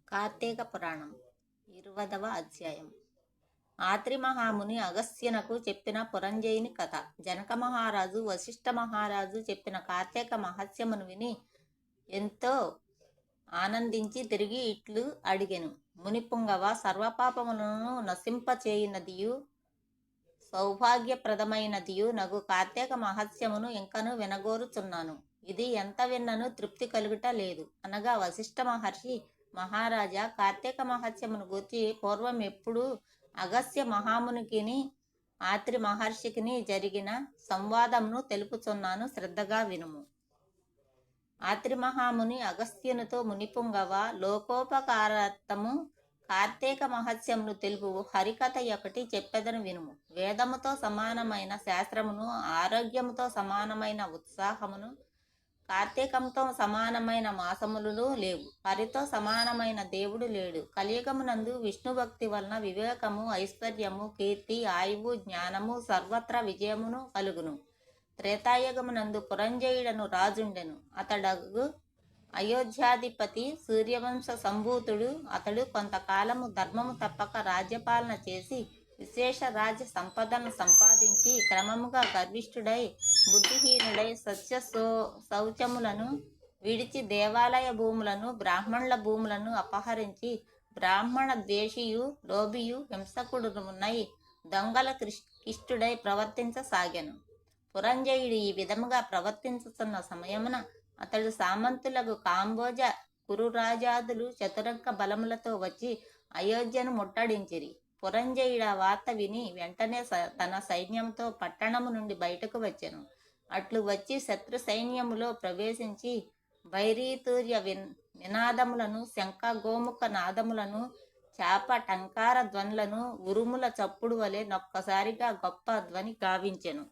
కార్తీక పురాణం 20వ అధ్యాయం. ఆత్రి మహాముని అగస్త్యనకు చెప్పిన పురంజయుని కథ. జనక మహారాజు వశిష్ఠ మహారాజు చెప్పిన కార్తీక మహత్యమును విని ఎంతో ఆనందించి తిరిగి ఇట్లు అడిగెను. మునిపుంగవ, సర్వపాపములను నశింపచేయునదియు సౌభాగ్యప్రదమైనదియు నగు కార్తీక మహత్యమును ఇంకను వినగోరుచున్నాను. ఇది ఎంత విన్నను తృప్తి కలుగుట లేదు అనగా వశిష్ఠ మహర్షి, మహారాజా, కార్తీక మహత్యమును గూర్చి పూర్వం ఎప్పుడు అగస్త్య మహామునికిని ఆత్రి మహర్షికిని జరిగిన సంవాదమును తెలుపుచున్నాను, శ్రద్ధగా వినుము. ఆత్రి మహాముని అగస్త్యునితో, మునిపుంగవ, లోకోపకారార్థము కార్తీక మహత్యమును తెలుపు హరికథ ఒకటి చెప్పెదను వినుము. వేదముతో సమానమైన శాస్త్రమును, ఆరోగ్యముతో సమానమైన ఉత్సాహమును, కార్తీకంతో సమానమైన మాసములు లేవు. హరితో సమానమైన దేవుడు లేడు. కలియుగమునందు విష్ణుభక్తి వలన వివేకము, ఐశ్వర్యము, కీర్తి, ఆయువు, జ్ఞానము, సర్వత్ర విజయమును కలుగును. త్రేతాయుగమునందు పురంజయుడను రాజుండెను. అతడగు అయోధ్యాధిపతి, సూర్యవంశ సంభూతుడు. అతడు కొంతకాలము ధర్మము తప్పక రాజ్యపాలన చేసి విశేష రాజ్య సంపదను సంపాదించి క్రమముగా గర్విష్ఠుడై, బుద్ధిహీనుడై, శౌచములను విడిచి దేవాలయ భూములను, బ్రాహ్మణుల భూములను అపహరించి బ్రాహ్మణ ద్వేషియు, లోభియు, హింసకుడునై, దొంగల కిష్టుడై ప్రవర్తించసాగాను. పురంజయుడు ఈ విధముగా ప్రవర్తించుతున్న సమయమున అతడు సామంతులకు కాంబోజ కురురాజాదులు చతురంగ బలములతో వచ్చి అయోధ్యను ముట్టడించిరి. పురంజయుడు ఆ వార్త విని వెంటనే తన సైన్యంతో పట్టణము నుండి బయటకు వచ్చెను. అట్లు వచ్చి శత్రు సైన్యములో ప్రవేశించి భైరీతూర్య నినాదములను, శంఖ గోముఖ నాదములను, చాప టంకార ధ్వనులను ఉరుముల చప్పుడు వలె నొక్కసారిగా గొప్ప ధ్వని గావించెను.